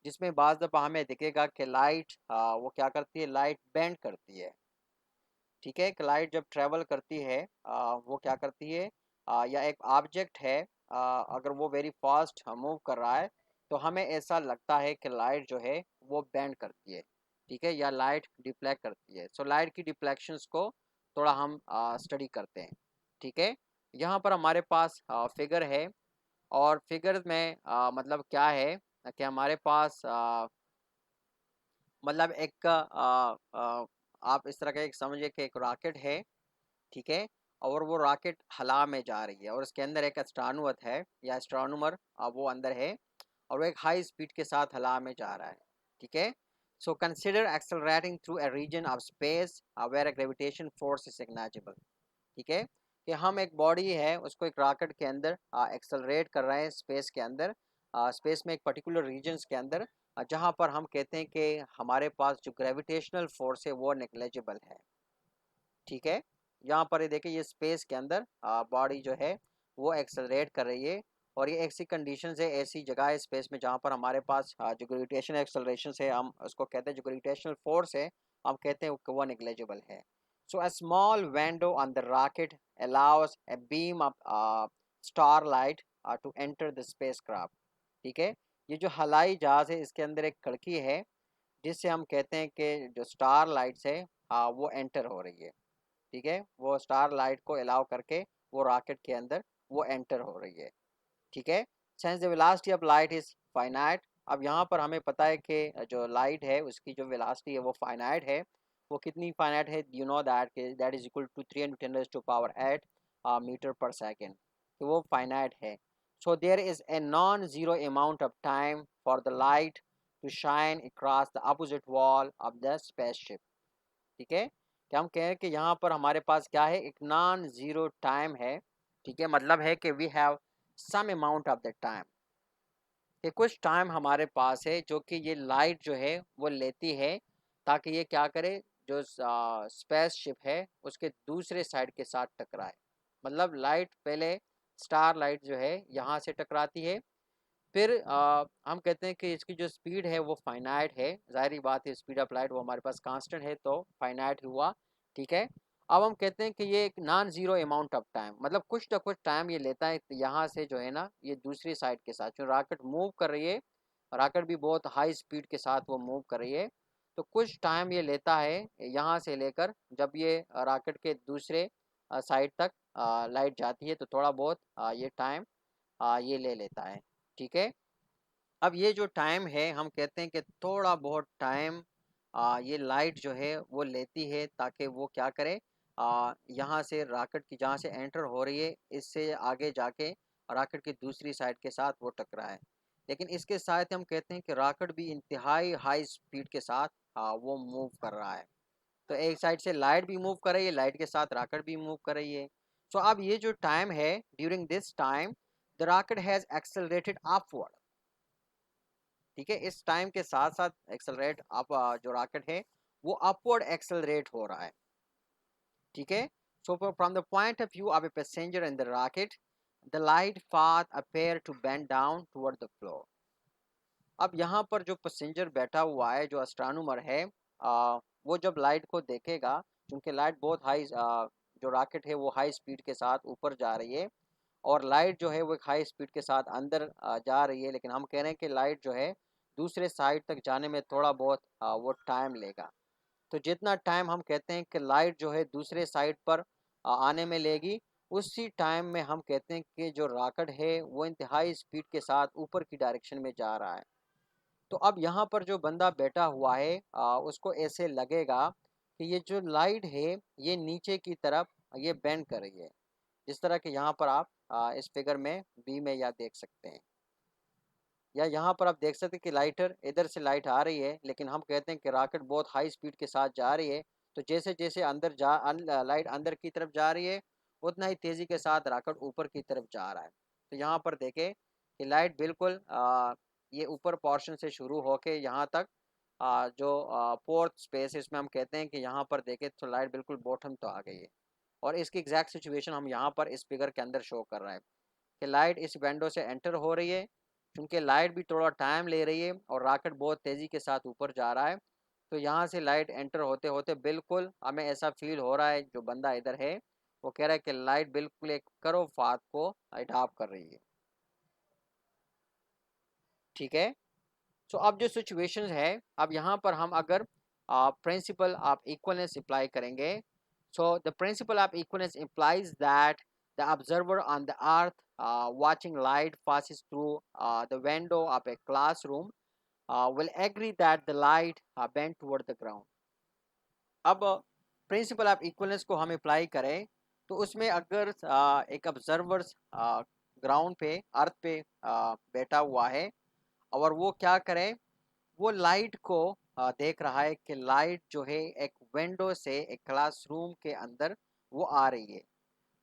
जिसमें बाज़ दफ़ा हमें दिखेगा कि लाइट वो क्या करती है, लाइट बेंड करती है. ठीक है. कि लाइट जब ट्रेवल करती है वो क्या करती है, या एक ऑब्जेक्ट है अगर वो वेरी फास्ट मूव कर रहा है तो हमें ऐसा लगता है कि लाइट जो है वो बेंड करती है. ठीक है. या लाइट डिफ्लेक्ट करती है. सो लाइट की डिफ्लेक्शंस को थोड़ा हम स्टडी करते हैं. ठीक है. यहाँ पर हमारे पास फिगर है और फिगर में मतलब क्या है कि हमारे पास मतलब एक आप इस तरह का एक समझिए कि एक रॉकेट है. ठीक है. और वो रॉकेट हवा में जा रही है और उसके अंदर एक एस्ट्रोनॉट है या एस्ट्रोनॉमर वो अंदर है और वो एक हाई स्पीड के साथ हवा में जा रहा है. ठीक है. So consider accelerating through a region of space where a gravitation force is negligible. ठीक है. कि हम एक बॉडी है उसको एक रॉकेट के अंदर एक्सेलरेट कर रहे हैं स्पेस के अंदर, स्पेस में एक पर्टिकुलर रीजन्स के अंदर जहाँ पर हम कहते हैं कि हमारे पास जो ग्रेविटेशनल फोर्स है वो नेग्लिजिबल है. ठीक है. यहाँ पर ये देखिए ये स्पेस के अंदर बॉडी जो है वो एक्सेलरेट कर रही है और ये ऐसी कंडीशन है, ऐसी जगह है स्पेस में जहाँ पर हमारे पास जो ग्रेविटेशन एक्सेलरेशन है हम उसको कहते हैं, जो ग्रेविटेशनल फोर्स है हम कहते हैं कि वो नेग्लिजिबल है. So a small window on the rocket allows a beam of starlight to enter the spacecraft. ठीक है. ये जो हवाई जहाज है इसके अंदर एक खिड़की है जिससे हम कहते हैं कि जो स्टार लाइट्स है वो एंटर हो रही है. ठीक है. वो स्टार लाइट को अलाउ करके वो रॉकेट के अंदर वो एंटर हो रही है. ठीक है. Since the velocity of light is finite, अब यहाँ पर हमें पता है कि जो लाइट है उसकी जो वेलोसिटी है वो फाइनाइट है. वो कितनी फाइनाइट है, you know that that is equal to 3×10⁻⁸ metre per second. तो वो फाइनाइट है. So there is a non zero amount of time for the light to shine across the opposite wall of the spaceship. ठीक है. कि हम कहें कि यहाँ पर हमारे पास क्या है, एक नॉन ज़ीरो टाइम है. ठीक है. मतलब है कि we have some amount of the time, कि कुछ टाइम हमारे पास है जो कि ये लाइट जो है वो लेती है ताकि ये क्या करे, जो स्पेस शिप है उसके दूसरे साइड के साथ टकराए. मतलब लाइट पहले स्टार लाइट जो है यहाँ से टकराती है, फिर हम कहते हैं कि इसकी जो स्पीड है वो फाइनाइट है. ज़ाहिर बात है स्पीड ऑफ लाइट वो हमारे पास कांस्टेंट है तो फाइनाइट हुआ. ठीक है. अब हम कहते हैं कि ये एक non zero amount of time, मतलब कुछ ना कुछ टाइम ये लेता है यहाँ से जो है ना ये दूसरी साइड के साथ जो रॉकेट मूव कर रही है, रॉकेट भी बहुत हाई स्पीड के साथ वो मूव कर रही है, तो कुछ टाइम ये लेता है यहाँ से लेकर जब ये रॉकेट के दूसरे साइड तक लाइट जाती है तो थोड़ा बहुत ये टाइम ये ले लेता है. ठीक है. अब ये जो टाइम है हम कहते हैं कि थोड़ा बहुत टाइम ये लाइट जो है वो लेती है ताकि वो क्या करे, यहाँ से रॉकेट की जहाँ से एंटर हो रही है इससे आगे जाके रॉकेट की दूसरी साइड के साथ वो टकराए. लेकिन इसके साथ हम कहते हैं कि रॉकेट भी इंतहाई हाई स्पीड के साथ वो मूव कर रहा है. तो एक साइड से लाइट भी मूव कर रही है, लाइट के साथ रॉकेट भी मूव कर रही है. सो अब ये जो टाइम है, during this time the rocket has accelerated upward. ठीक है, इस टाइम के साथ साथ एक्सेलरेट आप जो रॉकेट है वो अपवर्ड एक्सेलरेट हो रहा है। ठीक है, so from the point of view of a passenger in the rocket, the light path appear to bend down toward the floor. अब यहाँ पर जो पैसेंजर बैठा हुआ है, जो एस्ट्रोनॉमर है, वो जब लाइट को देखेगा, क्योंकि लाइट बहुत हाई, जो रॉकेट है वो हाई स्पीड के साथ ऊपर जा रही है और लाइट जो है वो एक हाई स्पीड के साथ अंदर जा रही है, लेकिन हम कह रहे हैं कि लाइट जो है दूसरे साइड तक जाने में थोड़ा बहुत वो टाइम लेगा। तो जितना टाइम हम कहते हैं कि लाइट जो है दूसरे साइड पर आने में लेगी, उसी टाइम में हम कहते हैं कि जो रॉकेट है वो इंतहाई स्पीड के साथ ऊपर की डायरेक्शन में जा रहा है। तो अब यहाँ पर जो बंदा बैठा हुआ है, उसको ऐसे लगेगा कि ये जो लाइट है ये नीचे की तरफ ये बेंड कर रही है, जिस तरह के यहाँ पर आप इस फिगर में बी में या देख सकते हैं, या यहाँ पर आप देख सकते हैं कि लाइटर इधर से लाइट आ रही है, लेकिन हम कहते हैं कि रॉकेट बहुत हाई स्पीड के साथ जा रही है। तो जैसे जैसे अंदर लाइट अंदर की तरफ जा रही है, उतना ही तेज़ी के साथ रॉकेट ऊपर की तरफ जा रहा है। तो यहाँ पर देखें कि लाइट बिल्कुल ये ऊपर पोर्शन से शुरू होके यहाँ तक जो फोर्थ स्पेस है, इसमें हम कहते हैं कि यहाँ पर देखें तो लाइट बिल्कुल बॉटम तो आ गई है। और इसकी एग्जैक्ट सिचुएशन हम यहाँ पर इस फिगर के अंदर शो कर रहे हैं कि लाइट इस विंडो से एंटर हो रही है, क्योंकि लाइट भी थोड़ा टाइम ले रही है और रॉकेट बहुत तेज़ी के साथ ऊपर जा रहा है। तो यहाँ से लाइट एंटर होते होते बिल्कुल हमें ऐसा फील हो रहा है, जो बंदा इधर है वो कह रहा है कि लाइट बिल्कुल एक कर्व पाथ को अडॉप्ट कर रही है। ठीक है, सो अब जो सिचुएशंस है, अब यहाँ पर हम अगर प्रिंसिपल ऑफ इक्वलेंस अप्लाई करेंगे, so the principle of equivalence implies that the observer on the earth watching light passes through the window of a classroom will agree that the light bent toward the ground. अब प्रिंसिपल ऑफ इक्वलेंस को हम अप्लाई करें तो उसमें अगर एक ऑब्जर्वर ग्राउंड पे अर्थ पे बैठा हुआ है और वो क्या करे, वो लाइट को देख रहा है कि लाइट जो है एक विंडो से एक क्लासरूम के अंदर वो आ रही है।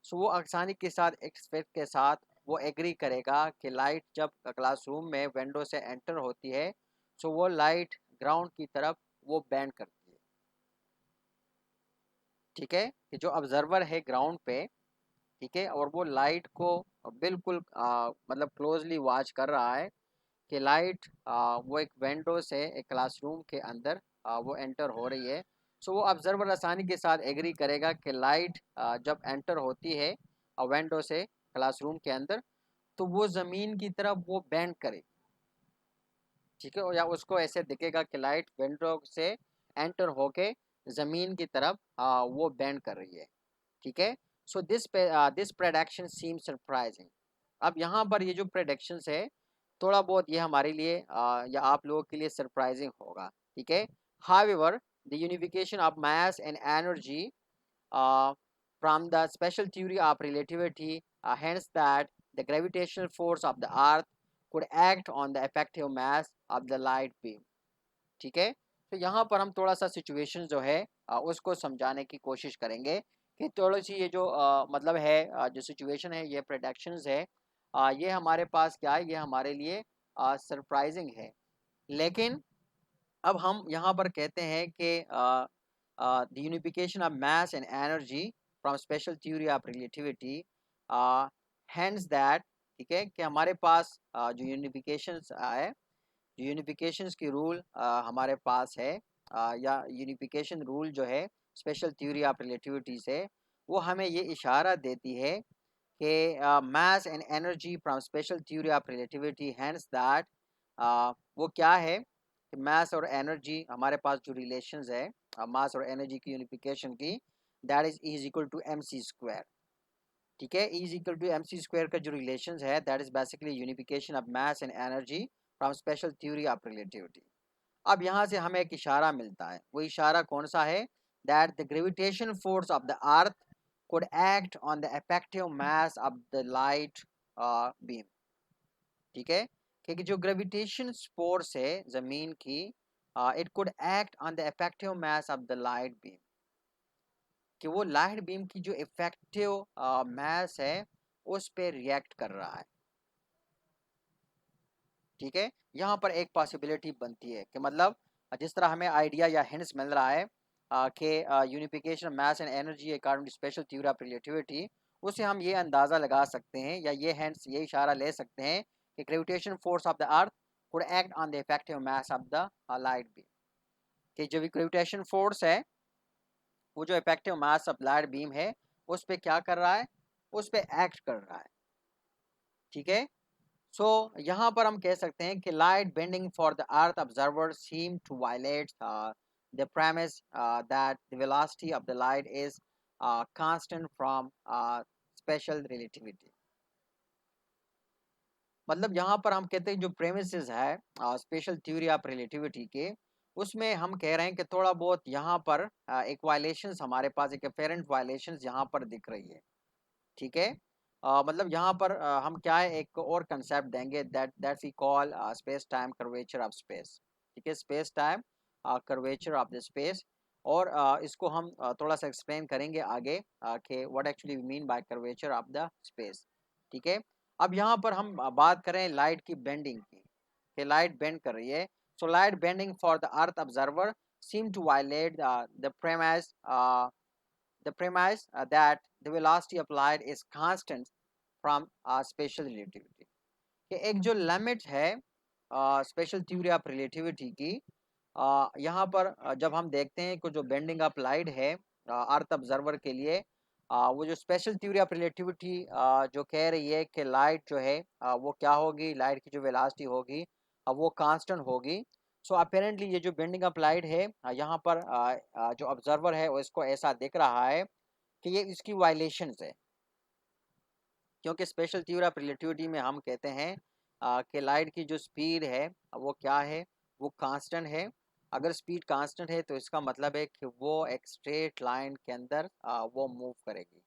सो वो आसानी के साथ एक्सपेक्ट के साथ वो एग्री करेगा कि लाइट जब क्लासरूम में विंडो से एंटर होती है, सो वो लाइट ग्राउंड की तरफ वो बेंड करती है। ठीक है, कि जो ऑब्जर्वर है ग्राउंड पे, ठीक है, और वो लाइट को बिल्कुल मतलब क्लोजली वॉच कर रहा है कि लाइट वो एक विंडो से एक क्लासरूम के अंदर वो एंटर हो रही है। सो वो ऑब्जर्वर आसानी के साथ एग्री करेगा कि लाइट जब एंटर होती है विंडो से क्लासरूम के अंदर, तो वो ज़मीन की तरफ वो बेंड करे। ठीक है, या उसको ऐसे दिखेगा कि लाइट विंडो से एंटर होके ज़मीन की तरफ वो बेंड कर रही है। ठीक है, so this prediction seem surprising. अब यहाँ पर ये जो प्रेडिक्शंस है, थोड़ा बहुत ये हमारे लिए या आप लोगों के लिए सरप्राइजिंग होगा। ठीक है, however the unification of mass and energy from the special theory of relativity, hence that the gravitational force of the earth could act on the effective mass of the light beam. ठीक है, तो यहाँ पर हम थोड़ा सा सिचुएशन जो है उसको समझाने की कोशिश करेंगे कि थोड़ी सी ये जो मतलब है जो सिचुएशन है, ये प्रेडिक्शंस है, ये हमारे पास क्या है, ये हमारे लिए सरप्राइजिंग है। लेकिन अब हम यहाँ पर कहते हैं कि the unification of mass and energy from special theory of relativity, hence that, ठीक है, कि हमारे पास जो यूनिफिकेशंस है, जो यूनिफिकेशंस की रूल हमारे पास है, या यूनिफिकेशन रूल जो है स्पेशल थ्योरी ऑफ रिलेटिविटी से, वो हमें ये इशारा देती है कि mass and energy from special theory of relativity hence that, वो क्या है कि मास और एनर्जी हमारे पास जो रिलेशंस है मास और एनर्जी की यूनिफिकेशन की, that is equal to M C square. ठीक है, is equal to M C square का जो रिलेशंस है, that is basically unification of mass and energy from special theory of relativity. अब यहाँ से हमें एक इशारा मिलता है, वो इशारा कौन सा है, that the gravitation force of the earth could act on the effective mass of the light beam। ठीक है, क्योंकि जो ग्रेविटेशन फोर्स है जमीन की, it could act on the effective mass of the light beam, कि वो लाइट बीम की जो इफेक्टिव मास है उस पे रिएक्ट कर रहा है। ठीक है। यहाँ पर एक पॉसिबिलिटी बनती है कि मतलब जिस तरह हमें आइडिया या हिंट्स मिल रहा है कि unification mass and energy according to special theory of relativity, उससे हम ये अंदाज़ा लगा सकते हैं या ये हिंट्स ये इशारा ले सकते हैं कि gravitation force of the earth could act on the effective mass of the light beam, कि जो भी ग्रेविटेशन फोर्स है वो जो effective mass of light beam है उस पर क्या कर रहा है, उस पर एक्ट कर रहा है। ठीक है। सो यहाँ पर हम कह सकते हैं कि light bending for the earth observer seem to violate the premise that the velocity of the light is constant from special relativity। मतलब यहाँ पर हम कहते हैं जो प्रेमिसेस है स्पेशल थ्योरी ऑफ रिलेटिविटी के, उसमें हम कह रहे हैं कि थोड़ा बहुत यहाँ पर एक वायलेशंस हमारे पास, एक अपेरेंट वायलेशंस यहाँ पर दिख रही है। ठीक है। मतलब यहाँ पर हम क्या है एक और कंसेप्ट देंगे that we call space time curvature of space. ठीक है, space time curvature of the space. और इसको हम थोड़ा सा एक्सप्लेन करेंगे आगे कि what actually we mean by curvature of the space. ठीक है। अब यहाँ पर हम बात करें लाइट की बेंडिंग की, कि लाइट बेंड कर रही है। So light bending for the earth observer seem to violate the premise that the velocity of light is constant from special relativity। कि एक जो लिमिट है स्पेशल थ्योरी ऑफ रिलेटिविटी की, यहाँ पर जब हम देखते हैं कि जो बेंडिंग ऑफ लाइट है अर्थ ऑब्जर्वर के लिए, वो जो स्पेशल थ्योरी ऑफ रिलेटिविटी जो कह रही है कि लाइट जो है वो क्या होगी, लाइट की जो वेलोसिटी होगी वो कांस्टेंट होगी। सो अपेरेंटली ये जो बेंडिंग ऑफ लाइट है यहाँ पर जो ऑब्जर्वर है वो इसको ऐसा दिख रहा है कि ये इसकी वायलेशंस है, क्योंकि स्पेशल थ्योरी ऑफ रिलेटिविटी में हम कहते हैं कि लाइट की जो स्पीड है वो क्या है, वो कांस्टेंट है। अगर स्पीड कांस्टेंट है तो इसका मतलब है कि वो एक स्ट्रेट लाइन के अंदर वो मूव करेगी।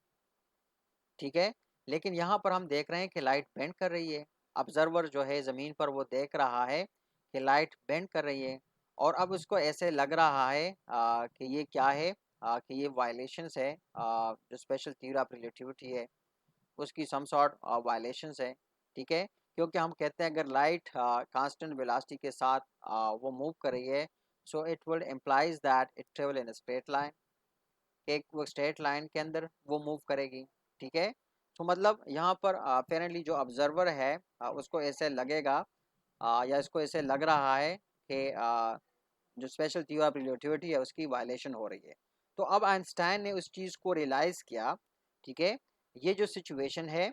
ठीक है। लेकिन यहाँ पर हम देख रहे हैं कि लाइट बेंड कर रही है। ऑब्जर्वर जो है ज़मीन पर वो देख रहा है कि लाइट बेंड कर रही है, और अब उसको ऐसे लग रहा है कि ये क्या है, कि ये वायलेशंस है जो स्पेशल थ्योरी ऑफ रिलेटिविटी है उसकी सम सॉर्ट वायलेशंस है। ठीक है। क्योंकि हम कहते हैं अगर लाइट कांस्टेंट वेलोसिटी के साथ वो मूव कर रही है, सो it will implies that it travel in straight line, एक वो स्ट्रेट लाइन के अंदर वो मूव करेगी। ठीक है। तो मतलब यहाँ पर अपेरेंटली जो ऑब्जर्वर है उसको ऐसे लगेगा या इसको ऐसे लग रहा है कि जो स्पेशल थ्योरी ऑफ रिलेटिविटी है उसकी वायलेशन हो रही है। तो अब आइंस्टाइन ने उस चीज़ को रियलाइज़ किया। ठीक है। ये जो सिचुएशन है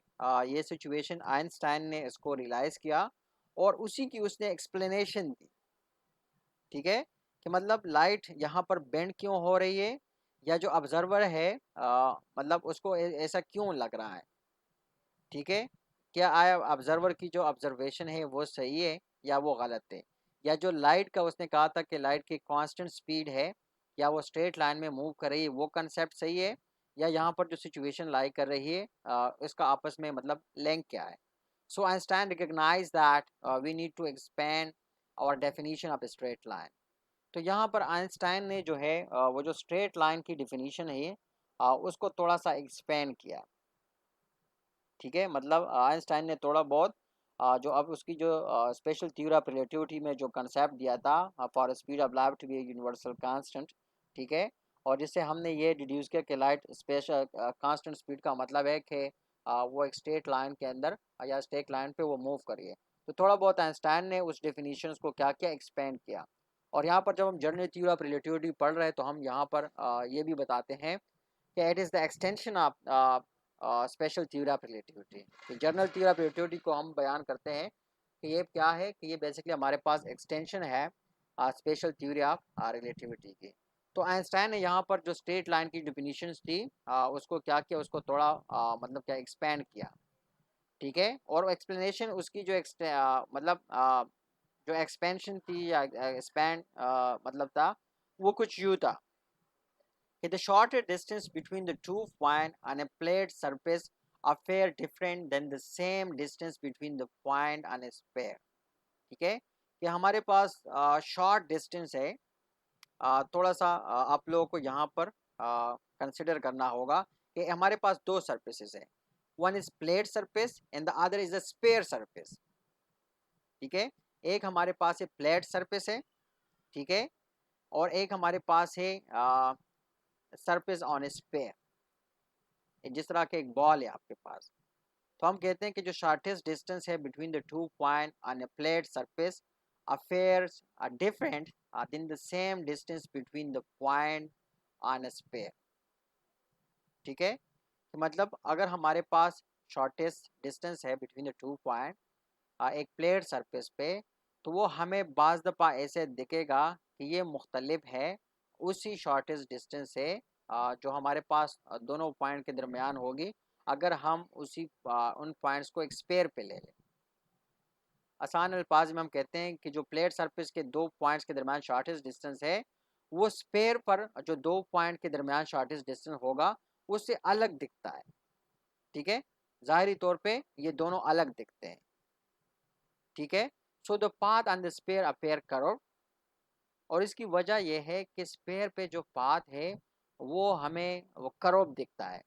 ये सिचुएशन आइंस्टाइन ने इसको रियलाइज़ किया और उसी की उसने एक्सप्लेनेशन दी। ठीक है। कि मतलब लाइट यहाँ पर बेंड क्यों हो रही है, या जो ऑब्जर्वर है मतलब उसको ऐसा क्यों लग रहा है। ठीक है। क्या आया ऑब्जर्वर की जो ऑब्जर्वेशन है वो सही है या वो गलत है, या जो लाइट का उसने कहा था कि लाइट की कांस्टेंट स्पीड है या वो स्ट्रेट लाइन में मूव कर रही है वो कंसेप्ट सही है, या यहाँ पर जो सिचुएशन लाई कर रही है इसका आपस में मतलब लिंक क्या है। So Einstein recognize that we need to expand our definition of straight line. तो यहाँ पर आइंस्टाइन ने जो है वो जो स्ट्रेट लाइन की डेफिनेशन है उसको थोड़ा सा एक्सपेंड किया। ठीक है। मतलब आइंस्टाइन ने थोड़ा बहुत जो अब उसकी जो स्पेशल थ्योरी ऑफ रिलेटिविटी में जो कंसेप्ट दिया था for speed of light to be universal constant. ठीक है। और जिससे हमने ये डिड्यूस किया कि लाइट स्पेशल कांस्टेंट स्पीड का मतलब है कि वो एक स्ट्रेट लाइन के अंदर या स्ट्रेट लाइन पे वो मूव करिए। तो थोड़ा बहुत आइंस्टाइन ने उस डेफिनेशंस को क्या किया, एक्सपेंड किया। और यहाँ पर जब हम जनरल थ्योरी ऑफ रिलेटिविटी पढ़ रहे हैं तो हम यहाँ पर ये भी बताते हैं कि it is the extension of special theory of relativity. General theory of relativity को हम बयान करते हैं कि ये क्या है, कि ये बेसिकली हमारे पास एक्सटेंशन है स्पेशल थ्योरी ऑफ रिलेटिविटी की। तो आइंस्टाइन ने यहाँ पर जो स्ट्रेट लाइन की डिफिनीशंस थी उसको क्या किया, उसको थोड़ा मतलब क्या एक्सपेंड किया। ठीक है। और एक्सप्लेनेशन उसकी जो मतलब जो एक्सपेंशन थी या एक्सपैंड मतलब था वो कुछ यूँ था कि the shorter distance between the two points on a plate surface are fair different than the same distance between the point on a sphere। ठीक है। कि हमारे पास शॉर्ट डिस्टेंस है, थोड़ा सा आप लोगों को यहाँ पर कंसिडर करना होगा कि हमारे पास दो सरफेसेस है, one is flat surface and the other is a sphere surface. ठीक है। एक हमारे पास है फ्लैट सरफेस है, ठीक है, और एक हमारे पास है सरफेस ऑन स्फीयर, जिस तरह के एक बॉल है आपके पास। तो हम कहते हैं कि जो शॉर्टेस्ट डिस्टेंस है between the two point on a flat surface appears are different than the same distance between the point on a sphere, ठीक है। तो मतलब अगर हमारे पास शॉर्टेस्ट डिस्टेंस है बिटवीन द टू पॉइंट एक प्लेट सरफेस पे, तो वो हमें बाज़ दफ़ा ऐसे दिखेगा कि ये मुख्तलिफ है उसी शॉर्टेस्ट डिस्टेंस से जो हमारे पास दोनों पॉइंट के दरमियान होगी, अगर हम उसी उन पॉइंट्स को एक स्पेयर पे ले लें। आसान अल्फाज में हम कहते हैं कि जो प्लेट सरफेस के दो पॉइंट्स के दरमियान शॉर्टेस्ट डिस्टेंस है, वो स्पेयर पर जो दो पॉइंट के दरमियान शॉर्टेस्ट डिस्टेंस होगा उससे अलग दिखता है, ठीक है। ज़ाहिरी तौर पे ये दोनों अलग दिखते हैं, ठीक है। So the path on the sphere appear curve, और इसकी वजह यह है कि स्पेयर पे जो पाथ है वो हमें वो कर्व दिखता है,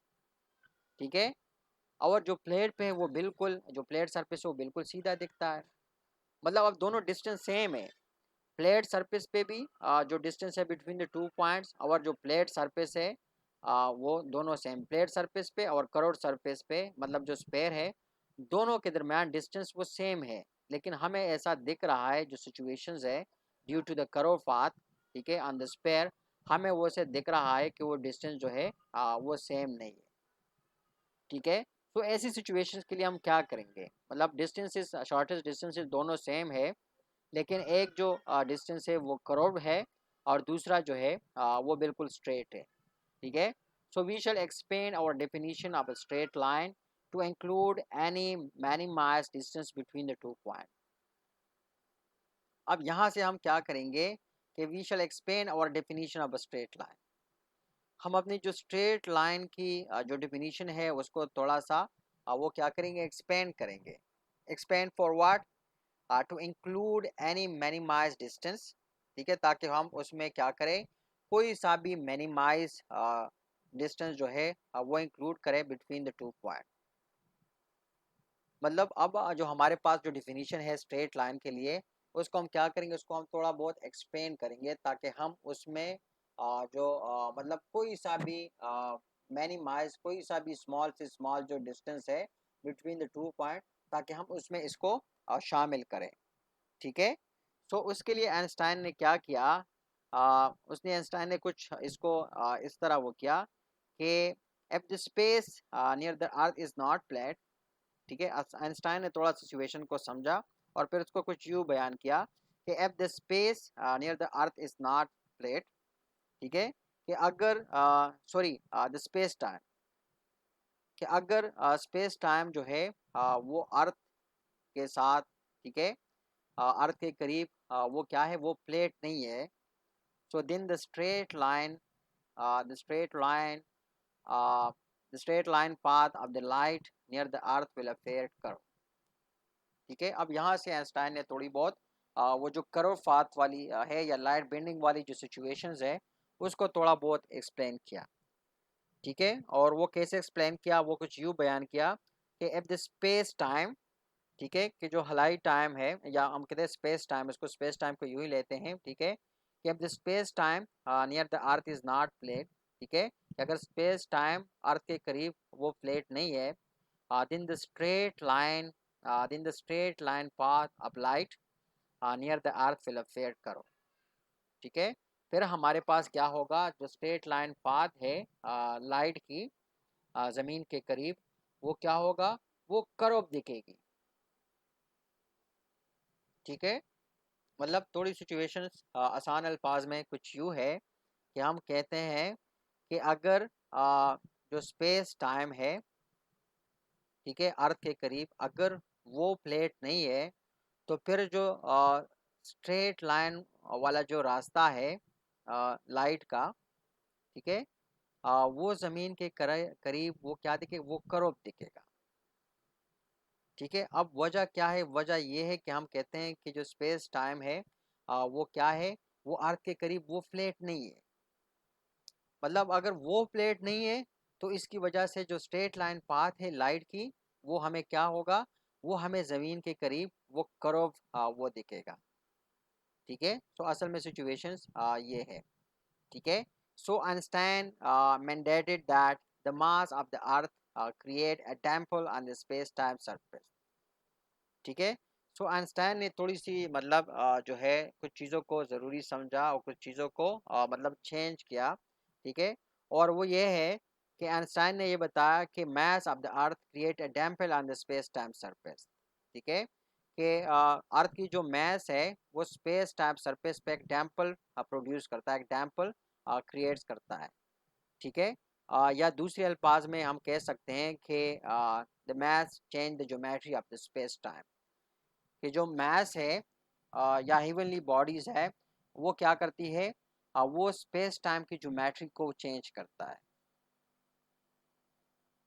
ठीक है। और जो प्लेट पे है वो बिल्कुल, जो प्लेट सरफेस है वो बिल्कुल सीधा दिखता है। मतलब अब दोनों डिस्टेंस सेम है, प्लेट सरफेस पे भी जो डिस्टेंस है बिटवीन द टू पॉइंट्स और जो प्लेट सरफेस है वो दोनों सेम, प्लेट सरफेस पे और कर्व्ड सरफेस पे, मतलब जो स्पेयर है दोनों के दरमियान डिस्टेंस वो सेम है। लेकिन हमें ऐसा दिख रहा है जो सिचुएशंस है due to the curve path, ठीक है, ऑन द स्पेयर, हमें वो से दिख रहा है कि वो डिस्टेंस जो है वो सेम नहीं है, ठीक है। तो ऐसी सिचुएशंस के लिए हम क्या करेंगे, मतलब डिस्टेंसेस शॉर्टेस्ट डिस्टेंसेस दोनों सेम है, लेकिन एक जो डिस्टेंस है वो कर्व है और दूसरा जो है वो बिल्कुल स्ट्रेट है, ठीक है। So we shall expand our definition of a straight line to include any minimize distance between the two point. अब यहाँ से हम क्या करेंगे कि we shall expand our definition of a straight line. हम अपनी जो स्ट्रेट लाइन की जो डेफिनेशन है उसको थोड़ा सा वो क्या करेंगे, एक्सपेंड करेंगे। Expand for what, to include any minimize distance, ठीक है, ताकि हम उसमें क्या करें, कोई सा भी मिनिमाइज डिस्टेंस जो है वो इंक्लूड करें बिटवीन द टू पॉइंट। मतलब अब जो हमारे पास जो डिफिनीशन है स्ट्रेट लाइन के लिए, उसको हम क्या करेंगे, उसको हम थोड़ा बहुत एक्सप्लेन करेंगे ताकि हम उसमें जो मतलब कोई सा भी मिनिमाइज, कोई सा भी स्मॉल से स्मॉल जो डिस्टेंस है बिटवीन द टू पॉइंट, ताकि हम उसमें इसको शामिल करें, ठीक है। तो उसके लिए आइंस्टाइन ने क्या किया, उसने आइंस्टाइन ने कुछ इसको इस तरह वो किया कि if the space near the earth is not flat, ठीक है। आइंस्टाइन ने थोड़ा सिचुएशन को समझा और फिर उसको कुछ यूँ बयान किया कि if the space near the earth is not flat, ठीक है, कि अगर सॉरी द स्पेस टाइम, कि अगर स्पेस टाइम जो है वो अर्थ के साथ, ठीक है, अर्थ के करीब वो क्या है, वो प्लेट नहीं है। So then the straight line, the straight line the straight line path of the light near the earth will appear curve, ठीक है। अब यहाँ से आइंस्टाइन ने थोड़ी बहुत वो जो कर्व पाथ वाली है या लाइट बेंडिंग वाली जो सिचुएशंस है उसको थोड़ा बहुत एक्सप्लेन किया, ठीक है। और वो कैसे एक्सप्लेन किया, वो कुछ यूँ बयान किया कि एट द स्पेस टाइम, ठीक है, कि जो हलाई टाइम है या हम कहते हैं स्पेस टाइम, इसको स्पेस टाइम को यूँ ही लेते हैं, ठीक है, कि अब the space time near the earth is not flat, ठीक है, कि अगर स्पेस टाइम अर्थ के करीब वो फ्लैट नहीं है, दिन द स्ट्रेट लाइन, दिन the straight line path of light near the earth will affair करो, ठीक है। फिर हमारे पास क्या होगा, जो स्ट्रेट लाइन पाथ है लाइट की ज़मीन के करीब, वो क्या होगा, वो कर्व दिखेगी, ठीक है। मतलब थोड़ी सिचुएशन आसान अल्फाज में कुछ यूँ है कि हम कहते हैं कि अगर जो स्पेस टाइम है, ठीक है, अर्थ के करीब अगर वो प्लेट नहीं है, तो फिर जो स्ट्रेट लाइन वाला जो रास्ता है लाइट का, ठीक है, वो ज़मीन के करीब वो क्या दिखेगा, वो कर्व दिखेगा, ठीक है। अब वजह क्या है, वजह ये है कि हम कहते हैं कि जो स्पेस टाइम है वो क्या है, वो अर्थ के करीब वो फ्लैट नहीं है। मतलब अगर वो प्लेट नहीं है तो इसकी वजह से जो स्ट्रेट लाइन पाथ है लाइट की, वो हमें क्या होगा, वो हमें ज़मीन के करीब वो कर्व वो दिखेगा। ठीक है, तो असल में सिचुएशंस ये है। ठीक है, so Einstein mandated that the mass of the earth create a temple on the space time surface. ठीक है, सो आइंस्टाइन ने थोड़ी सी मतलब जो है कुछ चीज़ों को ज़रूरी समझा और कुछ चीज़ों को मतलब चेंज किया। ठीक है, और वो ये है कि आइंस्टाइन ने ये बताया कि mass of the earth create a dimple on the space time surface. ठीक है, कि अर्थ की जो मास है वो स्पेस टाइम सरफेस पे एक डैम्पल प्रोड्यूस करता है, एक डैम्पल क्रिएट्स करता है। ठीक है, या दूसरे अल्फाज में हम कह सकते हैं कि the mass change the geometry of the space time. कि जो मास है या हेवनली बॉडीज है वो क्या करती है, वो स्पेस टाइम की ज्योमेट्री को चेंज करता है।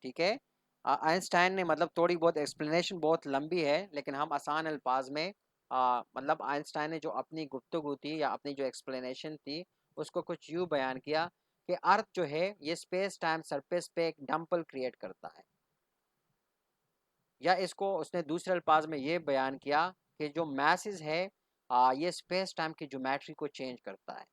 ठीक है, आइंस्टाइन ने मतलब थोड़ी बहुत एक्सप्लेनेशन बहुत लंबी है लेकिन हम आसान अल्फाज में मतलब आइंस्टाइन ने जो अपनी गुफ्तगू थी या अपनी जो एक्सप्लेनेशन थी उसको कुछ यूँ बयान किया कि अर्थ जो है ये स्पेस टाइम सरफेस पे एक डंपल क्रिएट करता है। या इसको उसने दूसरे अल्फाज में ये बयान किया कि जो मैसेज है ये स्पेस टाइम की ज्योमेट्री को चेंज करता है।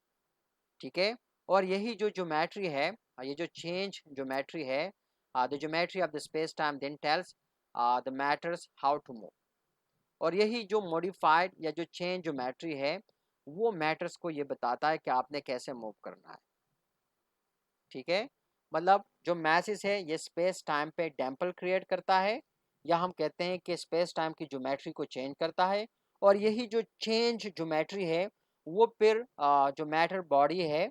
ठीक है, और यही जो ज्योमेट्री है ये जो चेंज ज्योमेट्री है, the geometry of the space time then tells the matters how to move. और यही जो मॉडिफाइड या जो चेंज ज्योमेट्री है वो मैटर्स को ये बताता है कि आपने कैसे मूव करना है। ठीक है, मतलब जो मैसेज है ये स्पेस टाइम पे डैम्पल क्रिएट करता है या हम कहते हैं कि स्पेस टाइम की ज्योमेट्री को चेंज करता है। और यही जो चेंज ज्योमेट्री है वो फिर जो मैटर बॉडी है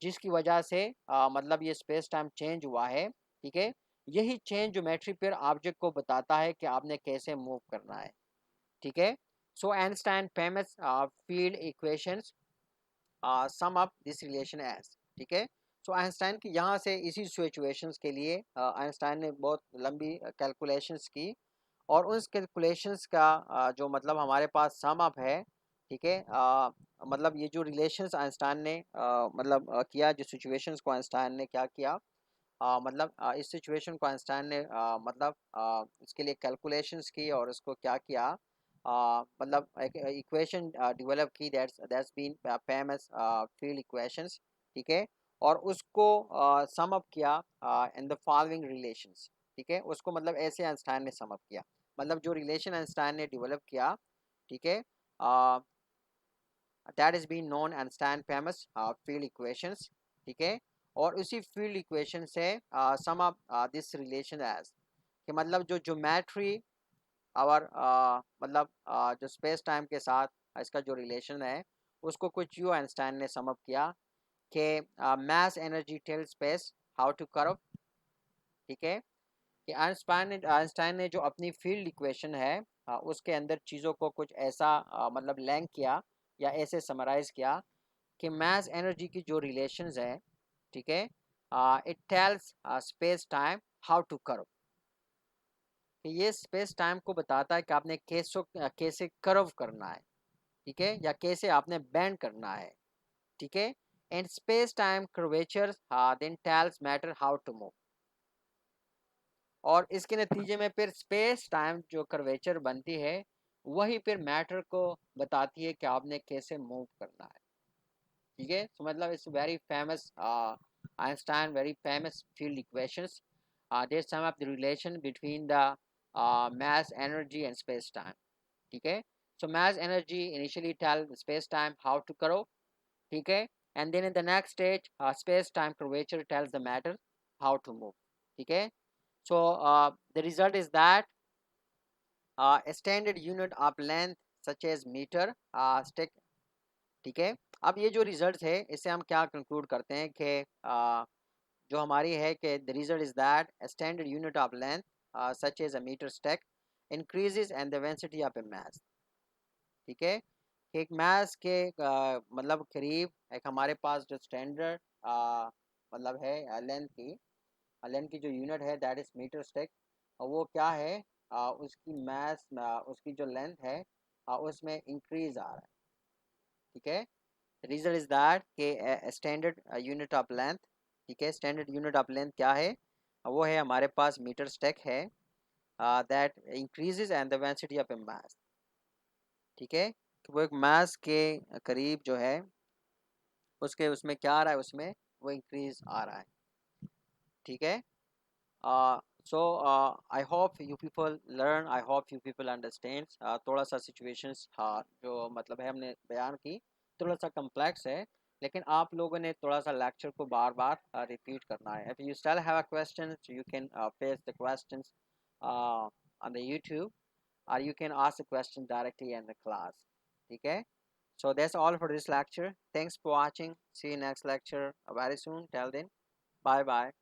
जिसकी वजह से मतलब ये स्पेस टाइम चेंज हुआ है। ठीक है, यही चेंज ज्योमेट्री फिर ऑब्जेक्ट को बताता है कि आपने कैसे मूव करना है। ठीक है, so Einstein famous field equations sum up this relation as. ठीक है, सो आइंस्टाइन की यहाँ से इसी सिचुएशंस के लिए आइंस्टाइन ने बहुत लंबी कैलकुलेशंस की और उस कैलकुलेशंस का जो मतलब हमारे पास सम अप है। ठीक है, मतलब ये जो रिलेशंस आइंस्टाइन ने मतलब किया, जो सिचुएशंस को आइंस्टाइन ने क्या किया, मतलब इस सिचुएशन को आइंस्टाइन ने मतलब इसके लिए कैलकुलेशंस की और उसको क्या किया, मतलब एक इक्वेशन डेवलप की that's been famous field equations. ठीक है, और उसको सम अप किया इन द फॉलोइंग रिलेशंस। ठीक है, उसको मतलब ऐसे आइंस्टाइन ने सम अप किया, मतलब जो रिलेशन आइंस्टाइन ने डेवलप किया। ठीक है, that is been known Einstein famous field equations. ठीक है, और उसी फील्ड इक्वेशन से sum up this relation as कि मतलब जो ज्योमेट्री और मतलब जो स्पेस टाइम के साथ इसका जो रिलेशन है उसको कुछ यूँ आइंस्टाइन ने सम अप किया कि mass energy tell space how to curve. ठीक है, कि आइंस्टाइन ने जो अपनी फील्ड इक्वेशन है उसके अंदर चीज़ों को कुछ ऐसा मतलब लैंक किया या ऐसे समराइज किया कि मास एनर्जी की जो रिलेशंस है। ठीक है, it tells space time how to curve. कि ये स्पेस टाइम को बताता है कि आपने कैसे कर्व करना है। ठीक है, या कैसे आपने बेंड करना है। ठीक है, and space time curvature then tells matter how to move. और इसके नतीजे में फिर स्पेस टाइम जो कर्वेचर बनती है वही फिर मैटर को बताती है कि आपने कैसे मूव करना है। ठीक है, तो मतलब it's very famous Einstein very famous field equations they sum up the relation between the mass energy and space time। ठीक है, so mass energy initially tell space time how to curve। ठीक है, and then in the next stage space time curvature tells the matter how to move। ठीक है, so the result is that a standard unit of length such as meter stick। ठीक है, अब ये जो रिजल्ट है इससे हम क्या कंक्लूड करते हैं कि जो हमारी है कि the result is that standard unit of length such as a meter stick increases and the density of a mass. ठीक है, कि एक मास के मतलब करीब एक हमारे पास जो स्टैंडर्ड मतलब है लेंथ की जो यूनिट है दैट इज मीटर स्टेक। और वो क्या है, उसकी मास उसकी जो लेंथ है उसमें इंक्रीज आ रहा है। ठीक है, रिजल्ट इज दैट के स्टैंडर्ड यूनिट ऑफ लेंथ। ठीक है, स्टैंडर्ड यूनिट ऑफ लेंथ क्या है, वो है हमारे पास मीटर स्टेक है। that increases and the density of a mass. ठीक है, तो वो एक mass के करीब जो है उसके उसमें क्या आ रहा है, उसमें वो इंक्रीज आ रहा है. ठीक है. So I hope you people learn, I hope you people understand. थोड़ा सा situations जो मतलब है हमने बयान की थोड़ा सा complex है, लेकिन आप लोगों ने थोड़ा सा lecture को बार बार repeat करना है. If you still have a question, so you can paste the questions on the YouTube, or you can ask the question directly in the class. ठीक है. So that's all for this lecture. Thanks for watching. See you next lecture very soon. Till then, bye bye.